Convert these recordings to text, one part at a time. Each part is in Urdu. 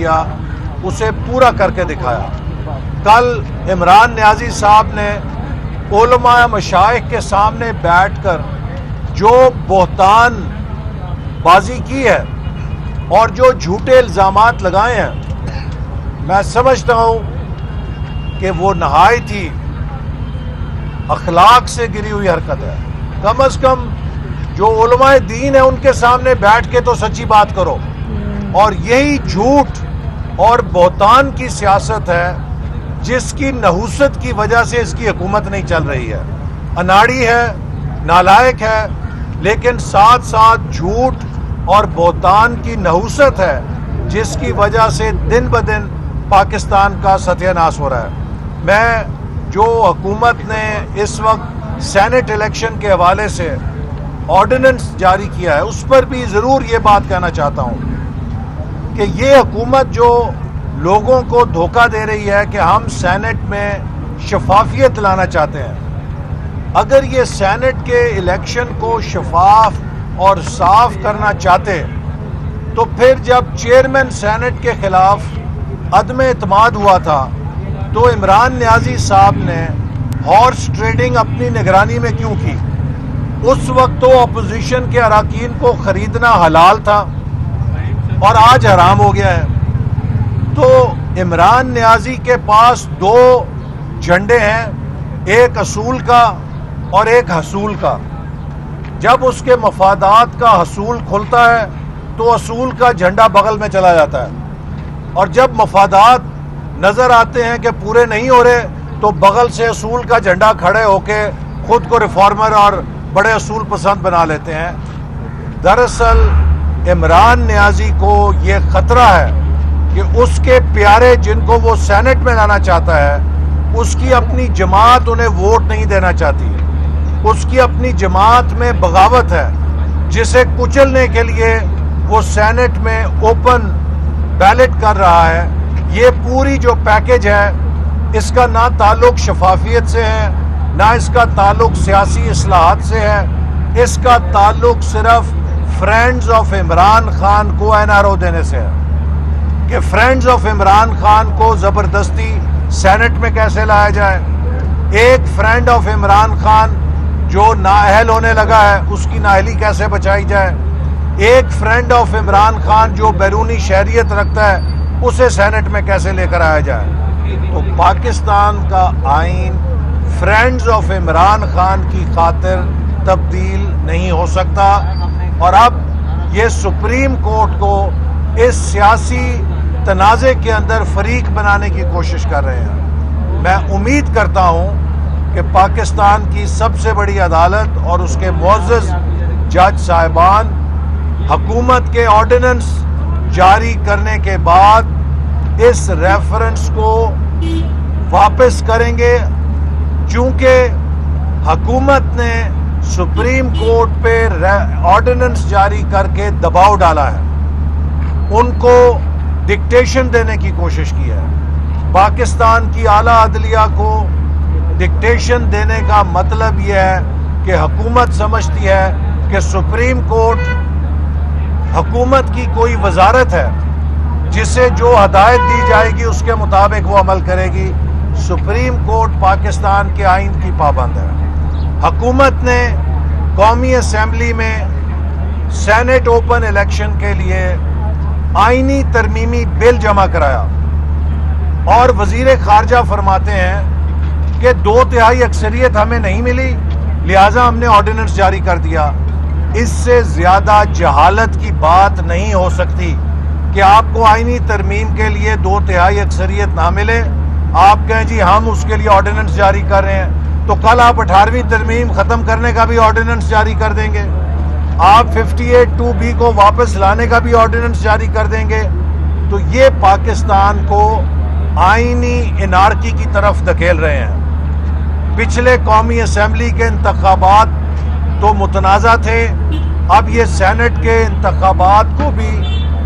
کیا اسے پورا کر کے دکھایا۔ کل عمران نیازی صاحب نے علماء مشائخ کے سامنے بیٹھ کر جو بہتان بازی کی ہے اور جو جھوٹے الزامات لگائے ہیں، میں سمجھتا ہوں کہ وہ نہایت ہی اخلاق سے گری ہوئی حرکت ہے۔ کم از کم جو علماء دین ہیں ان کے سامنے بیٹھ کے تو سچی بات کرو، اور یہی جھوٹ اور بہتان کی سیاست ہے جس کی نحوست کی وجہ سے اس کی حکومت نہیں چل رہی ہے۔ اناڑی ہے، نالائق ہے، لیکن ساتھ ساتھ جھوٹ اور بہتان کی نحوست ہے جس کی وجہ سے دن بدن پاکستان کا ستیہ ناش ہو رہا ہے۔ میں جو حکومت نے اس وقت سینٹ الیکشن کے حوالے سے آرڈیننس جاری کیا ہے اس پر بھی ضرور یہ بات کہنا چاہتا ہوں کہ یہ حکومت جو لوگوں کو دھوکہ دے رہی ہے کہ ہم سینٹ میں شفافیت لانا چاہتے ہیں، اگر یہ سینٹ کے الیکشن کو شفاف اور صاف کرنا چاہتے تو پھر جب چیئرمین سینٹ کے خلاف عدم اعتماد ہوا تھا تو عمران نیازی صاحب نے ہارس ٹریڈنگ اپنی نگرانی میں کیوں کی؟ اس وقت تو اپوزیشن کے اراکین کو خریدنا حلال تھا اور آج حرام ہو گیا ہے۔ تو عمران نیازی کے پاس دو جھنڈے ہیں، ایک اصول کا اور ایک حصول کا۔ جب اس کے مفادات کا حصول کھلتا ہے تو اصول کا جھنڈا بغل میں چلا جاتا ہے، اور جب مفادات نظر آتے ہیں کہ پورے نہیں ہو رہے تو بغل سے اصول کا جھنڈا کھڑے ہو کے خود کو ریفارمر اور بڑے اصول پسند بنا لیتے ہیں۔ دراصل عمران نیازی کو یہ خطرہ ہے کہ اس کے پیارے جن کو وہ سینٹ میں لانا چاہتا ہے اس کی اپنی جماعت انہیں ووٹ نہیں دینا چاہتی، اس کی اپنی جماعت میں بغاوت ہے جسے کچلنے کے لیے وہ سینٹ میں اوپن بیلٹ کر رہا ہے۔ یہ پوری جو پیکج ہے اس کا نہ تعلق شفافیت سے ہے، نہ اس کا تعلق سیاسی اصلاحات سے ہے، اس کا تعلق صرف فرینڈز آف عمران خان کو این آر او دینے سے ہے کہ فرینڈز آف عمران خان کو زبردستی سینٹ میں کیسے لایا جائے۔ ایک فرینڈ آف عمران خان جو نااہل ہونے لگا ہے اس کی نااہلی کیسے بچائی جائے۔ ایک فرینڈ آف عمران خان جو بیرونی شہریت رکھتا ہے اسے سینٹ میں کیسے لے کر آیا جائے۔ تو پاکستان کا آئین فرینڈز آف عمران خان کی خاطر تبدیل نہیں ہو سکتا، اور اب یہ سپریم کورٹ کو اس سیاسی تنازع کے اندر فریق بنانے کی کوشش کر رہے ہیں۔ میں امید کرتا ہوں کہ پاکستان کی سب سے بڑی عدالت اور اس کے معزز جج صاحبان حکومت کے آرڈیننس جاری کرنے کے بعد اس ریفرنس کو واپس کریں گے، چونکہ حکومت نے سپریم کورٹ پہ آرڈیننس جاری کر کے دباؤ ڈالا ہے، ان کو ڈکٹیشن دینے کی کوشش کی ہے۔ پاکستان کی اعلیٰ عدلیہ کو ڈکٹیشن دینے کا مطلب یہ ہے کہ حکومت سمجھتی ہے کہ سپریم کورٹ حکومت کی کوئی وزارت ہے جسے جو ہدایت دی جائے گی اس کے مطابق وہ عمل کرے گی۔ سپریم کورٹ پاکستان کے آئین کی پابند ہے۔ حکومت نے قومی اسمبلی میں سینٹ اوپن الیکشن کے لیے آئینی ترمیمی بل جمع کرایا، اور وزیر خارجہ فرماتے ہیں کہ 2/3 اکثریت ہمیں نہیں ملی لہٰذا ہم نے آرڈیننس جاری کر دیا۔ اس سے زیادہ جہالت کی بات نہیں ہو سکتی کہ آپ کو آئینی ترمیم کے لیے 2/3 اکثریت نہ ملے، آپ کہیں جی ہم اس کے لیے آرڈیننس جاری کر رہے ہیں، تو کل آپ 18ویں ترمیم ختم کرنے کا بھی آرڈیننس جاری کر دیں گے، آپ 58(2)B کو واپس لانے کا بھی آرڈیننس جاری کر دیں گے۔ تو یہ پاکستان کو آئینی انارکی کی طرف دھکیل رہے ہیں۔ پچھلے قومی اسمبلی کے انتخابات تو متنازع تھے، اب یہ سینٹ کے انتخابات کو بھی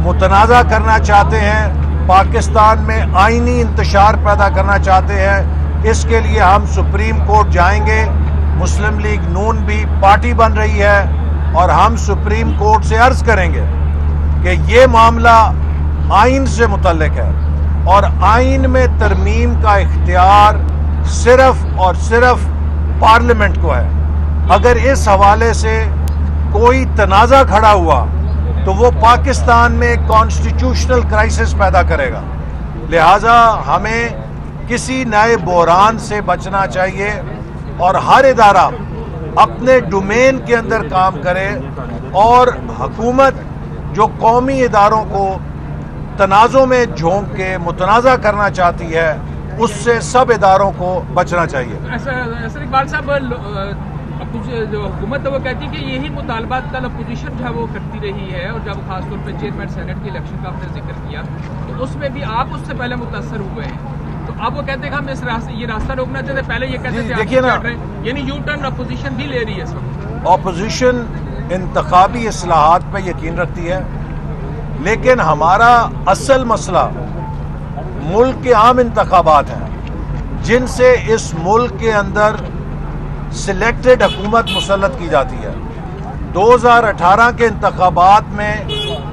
متنازع کرنا چاہتے ہیں، پاکستان میں آئینی انتشار پیدا کرنا چاہتے ہیں۔ اس کے لیے ہم سپریم کورٹ جائیں گے، مسلم لیگ نون بھی پارٹی بن رہی ہے، اور ہم سپریم کورٹ سے عرض کریں گے کہ یہ معاملہ آئین سے متعلق ہے اور آئین میں ترمیم کا اختیار صرف اور صرف پارلیمنٹ کو ہے. اگر اس حوالے سے کوئی تنازع کھڑا ہوا تو وہ پاکستان میں کانسٹیٹیوشنل کرائسس پیدا کرے گا. لہٰذا ہمیں کسی نئے بحران سے بچنا چاہیے اور ہر ادارہ اپنے ڈومین کے اندر کام کرے اور حکومت جو قومی اداروں کو تنازع میں جھونک کے متنازع کرنا چاہتی ہے اس سے سب اداروں کو بچنا چاہیے. سر اقبال صاحب جو حکومت ہے وہ کہتی ہے کہ یہی مطالبات کل اپوزیشن جو ہے وہ کرتی رہی ہے اور جب خاص طور پہ چیئرمین سینٹ کے الیکشن کا آپ نے ذکر کیا تو اس میں بھی آپ اس سے پہلے متاثر ہوئے ہیں. تو اب وہ کہتے ہیں کہ ہم اس یہ راستہ روکنا چاہتے ہیں. پہلے یہ کہتے تھے دیکھیے نا یعنی یو ٹرن اپوزیشن بھی لے رہی ہے اس وقت. اپوزیشن انتخابی اصلاحات پہ یقین رکھتی ہے لیکن ہمارا اصل مسئلہ ملک کے عام انتخابات ہیں جن سے اس ملک کے اندر سلیکٹڈ حکومت مسلط کی جاتی ہے. 2018 کے انتخابات میں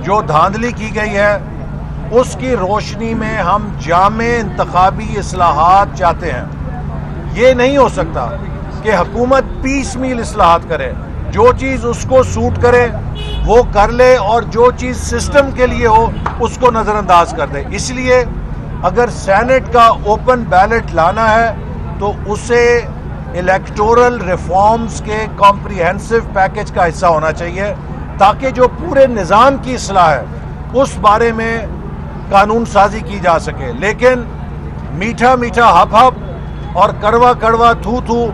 جو دھاندلی کی گئی ہے اس کی روشنی میں ہم جامع انتخابی اصلاحات چاہتے ہیں. یہ نہیں ہو سکتا کہ حکومت پیس میل اصلاحات کرے. جو چیز اس کو سوٹ کرے وہ کر لے اور جو چیز سسٹم کے لیے ہو اس کو نظر انداز کر دے. اس لیے اگر سینٹ کا اوپن بیلٹ لانا ہے تو اسے الیکٹورل ریفارمز کے کمپریہنسو پیکج کا حصہ ہونا چاہیے تاکہ جو پورے نظام کی اصلاح ہے اس بارے میں قانون سازی کی جا سکے. لیکن میٹھا میٹھا ہپ ہپ اور کڑوا کڑوا تھو تھو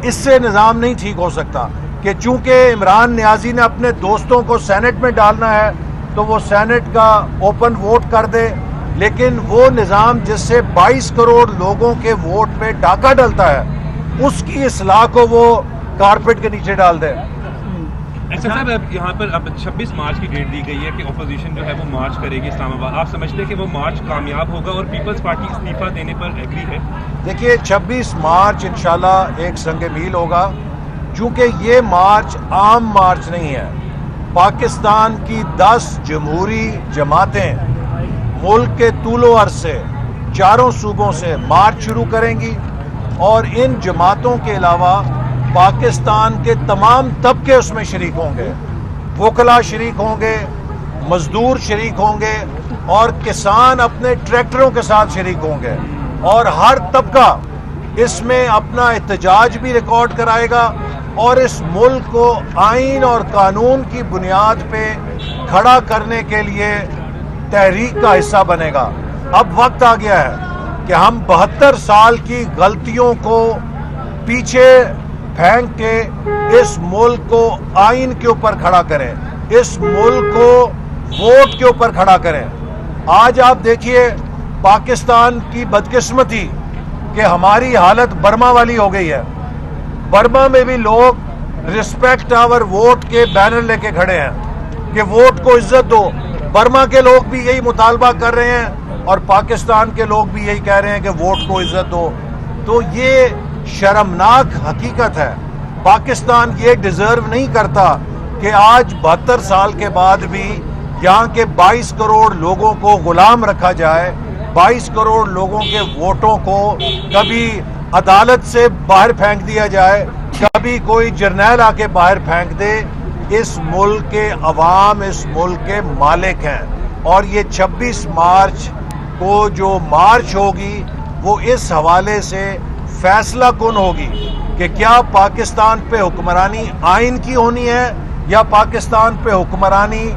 اس سے نظام نہیں ٹھیک ہو سکتا کہ چونکہ عمران نیازی نے اپنے دوستوں کو سینٹ میں ڈالنا ہے تو وہ سینٹ کا اوپن ووٹ کر دے لیکن وہ نظام جس سے 22 کروڑ لوگوں کے ووٹ پہ ڈاکہ ڈلتا ہے اس کی اصلاح کو وہ کارپیٹ کے نیچے ڈال دے. صاحب یہاں پر اب 26 مارچ کی ڈیٹ دی گئی ہے کہ اپوزیشن جو ہے وہ مارچ کرے گی اسلام آباد. آپ سمجھتے ہیں کہ وہ مارچ کامیاب ہوگا اور پیپلز پارٹی استعفیٰ دینے پر ایگری ہے؟ دیکھیے 26 مارچ انشاءاللہ ایک سنگ میل ہوگا چونکہ یہ مارچ عام مارچ نہیں ہے. پاکستان کی 10 جمہوری جماعتیں ملک کے طول و عرض سے چاروں صوبوں سے مارچ شروع کریں گی اور ان جماعتوں کے علاوہ پاکستان کے تمام طبقے اس میں شریک ہوں گے. وکلاء شریک ہوں گے, مزدور شریک ہوں گے اور کسان اپنے ٹریکٹروں کے ساتھ شریک ہوں گے اور ہر طبقہ اس میں اپنا احتجاج بھی ریکارڈ کرائے گا اور اس ملک کو آئین اور قانون کی بنیاد پہ کھڑا کرنے کے لیے تحریک کا حصہ بنے گا. اب وقت آ گیا ہے کہ ہم 72 سال کی غلطیوں کو پیچھے پھینک کے اس ملک کو آئین کے اوپر کھڑا کریں, اس ملک کو ووٹ کے اوپر کھڑا کریں. آج آپ دیکھیے پاکستان کی بدقسمتی کہ ہماری حالت برما والی ہو گئی ہے. برما میں بھی لوگ رسپیکٹ آور ووٹ کے بینر لے کے کھڑے ہیں کہ ووٹ کو عزت دو. برما کے لوگ بھی یہی مطالبہ کر رہے ہیں اور پاکستان کے لوگ بھی یہی کہہ رہے ہیں کہ ووٹ کو عزت دو. تو یہ شرمناک حقیقت ہے. پاکستان یہ ڈیزرو نہیں کرتا کہ آج 72 سال کے بعد بھی یہاں کے 22 کروڑ لوگوں کو غلام رکھا جائے, 22 کروڑ لوگوں کے ووٹوں کو کبھی عدالت سے باہر پھینک دیا جائے, کبھی کوئی جرنیل آ کے باہر پھینک دے. اس ملک کے عوام اس ملک کے مالک ہیں اور یہ 26 مارچ کو جو مارچ ہوگی وہ اس حوالے سے فیصلہ کن ہوگی کہ کیا پاکستان پہ حکمرانی آئین کی ہونی ہے یا پاکستان پہ حکمرانی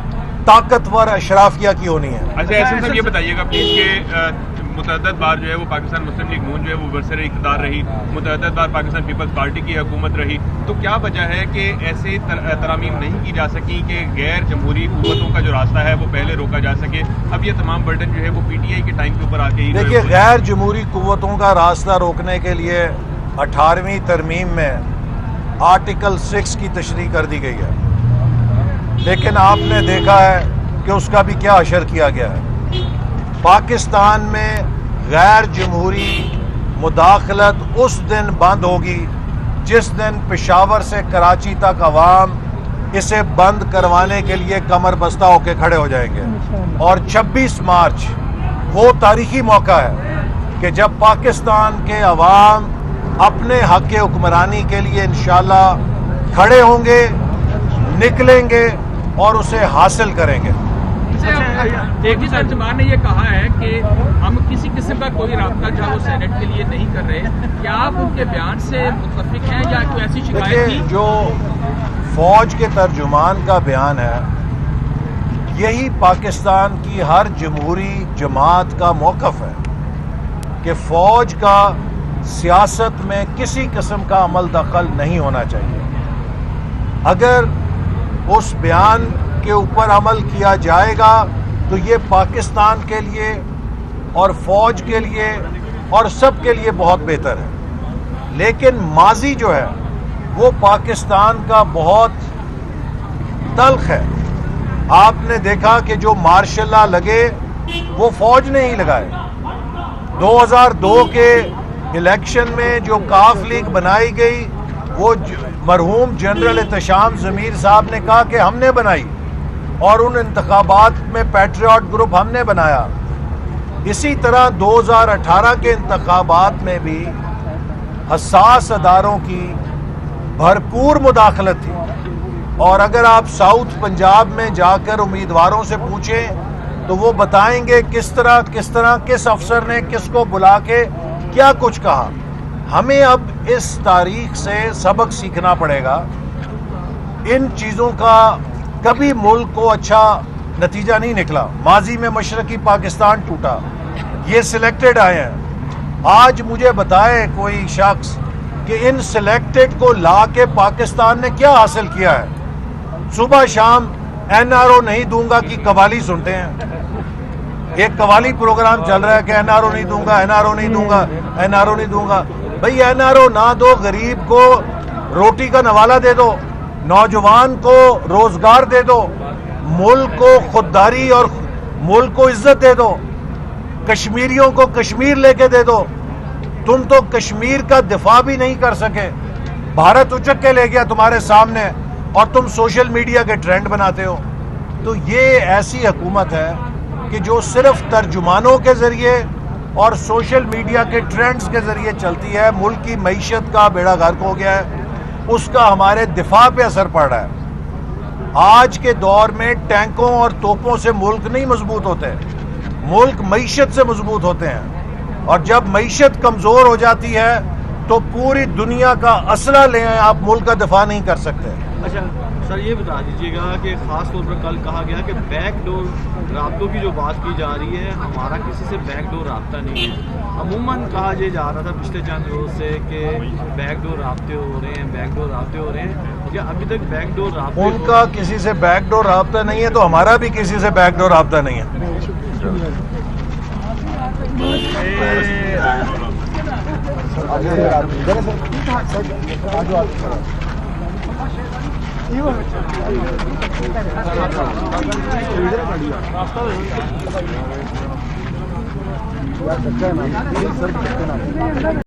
طاقتور اشرافیہ کی ہونی ہے. اچھا احسن صاحب یہ بتائیے گا پلیز کہ متعدد بار جو ہے وہ پاکستان مسلم لیگ نون جو ہے وہ برسر اقتدار رہی, متعدد بار پاکستان پیپلز پارٹی کی حکومت رہی, تو کیا وجہ ہے کہ ایسے ترامیم نہیں کی جا سکی کہ غیر جمہوری قوتوں کا جو راستہ ہے وہ پہلے روکا جا سکے؟ اب یہ تمام برڈن جو ہے وہ پی ٹی آئی کے ٹائم کے اوپر آ کے دیکھیے غیر جمہوری قوتوں کا راستہ روکنے کے لیے 18ویں ترمیم میں آرٹیکل 6 کی تشریح کر دی گئی ہے, لیکن آپ نے دیکھا ہے کہ اس کا بھی کیا اشر کیا گیا ہے. پاکستان میں غیر جمہوری مداخلت اس دن بند ہوگی جس دن پشاور سے کراچی تک عوام اسے بند کروانے کے لیے کمر بستہ ہو کے کھڑے ہو جائیں گے. اور 26 مارچ وہ تاریخی موقع ہے کہ جب پاکستان کے عوام اپنے حق حکمرانی کے لیے انشاءاللہ کھڑے ہوں گے, نکلیں گے اور اسے حاصل کریں گے. ایک ہی ترجمان نے یہ کہا ہے کہ ہم کسی قسم کا کوئی رابطہ جو ہے وہ سینٹ کے لیے نہیں کر رہے. کیا آپ ان کے بیان سے متفق ہیں یا کوئی ایسی شکایت تھی؟ جو فوج کے ترجمان کا بیان ہے یہی پاکستان کی ہر جمہوری جماعت کا موقف ہے کہ فوج کا سیاست میں کسی قسم کا عمل دخل نہیں ہونا چاہیے. اگر اس بیان کے اوپر عمل کیا جائے گا تو یہ پاکستان کے لیے اور فوج کے لیے اور سب کے لیے بہت بہتر ہے. لیکن ماضی جو ہے وہ پاکستان کا بہت تلخ ہے. آپ نے دیکھا کہ جو مارشل لا لگے وہ فوج نے ہی لگائے. 2002 کے الیکشن میں جو کاف لیگ بنائی گئی وہ مرحوم جنرل احتشام ضمیر صاحب نے کہا کہ ہم نے بنائی, اور ان انتخابات میں پیٹریوٹ گروپ ہم نے بنایا. اسی طرح 2018 کے انتخابات میں بھی حساس اداروں کی بھرپور مداخلت تھی. اور اگر آپ ساؤتھ پنجاب میں جا کر امیدواروں سے پوچھیں تو وہ بتائیں گے کس طرح کس افسر نے کس کو بلا کے کیا کچھ کہا. ہمیں اب اس تاریخ سے سبق سیکھنا پڑے گا. ان چیزوں کا کبھی ملک کو اچھا نتیجہ نہیں نکلا. ماضی میں مشرقی پاکستان ٹوٹا, یہ سلیکٹڈ آئے ہیں. آج مجھے بتائے کوئی شخص کہ ان سلیکٹڈ کو لا کے پاکستان نے کیا حاصل کیا ہے. صبح شام NRO نہیں دوں گا کی قوالی سنتے ہیں. ایک قوالی پروگرام چل رہا ہے کہ NRO نہیں دوں گا, NRO نہیں دوں گا, NRO نہیں دوں گا. بھئی NRO نہ دو, غریب کو روٹی کا نوالہ دے دو, نوجوان کو روزگار دے دو, ملک کو خودداری اور ملک کو عزت دے دو, کشمیریوں کو کشمیر لے کے دے دو. تم تو کشمیر کا دفاع بھی نہیں کر سکے. بھارت اچک کے لے گیا تمہارے سامنے اور تم سوشل میڈیا کے ٹرینڈ بناتے ہو. تو یہ ایسی حکومت ہے کہ جو صرف ترجمانوں کے ذریعے اور سوشل میڈیا کے ٹرینڈز کے ذریعے چلتی ہے. ملک کی معیشت کا بیڑا غرق ہو گیا ہے, اس کا ہمارے دفاع پہ اثر پڑ رہا ہے. آج کے دور میں ٹینکوں اور توپوں سے ملک نہیں مضبوط ہوتے, ملک معیشت سے مضبوط ہوتے ہیں. اور جب معیشت کمزور ہو جاتی ہے تو پوری دنیا کا اسلحہ لے آئیں, آپ ملک کا دفاع نہیں کر سکتے. اچھا سر, یہ بتا دیجیے گا کہ خاص طور پر کل کہا گیا کہ بیک ڈور رابطوں کی جو بات کی جا رہی ہے, ہمارا کسی سے بیک ڈور رابطہ نہیں ہے. عموماً کہا یہ جا رہا تھا پچھلے چند روز سے کہ بیک ڈور رابطے ہو رہے ہیں, بیک ڈور رابطے ہو رہے ہیں. کیا ابھی تک بیک ڈور رابطے ان کا کسی سے بیک ڈور رابطہ نہیں ہے تو ہمارا بھی کسی سے بیک ڈور رابطہ نہیں ہے.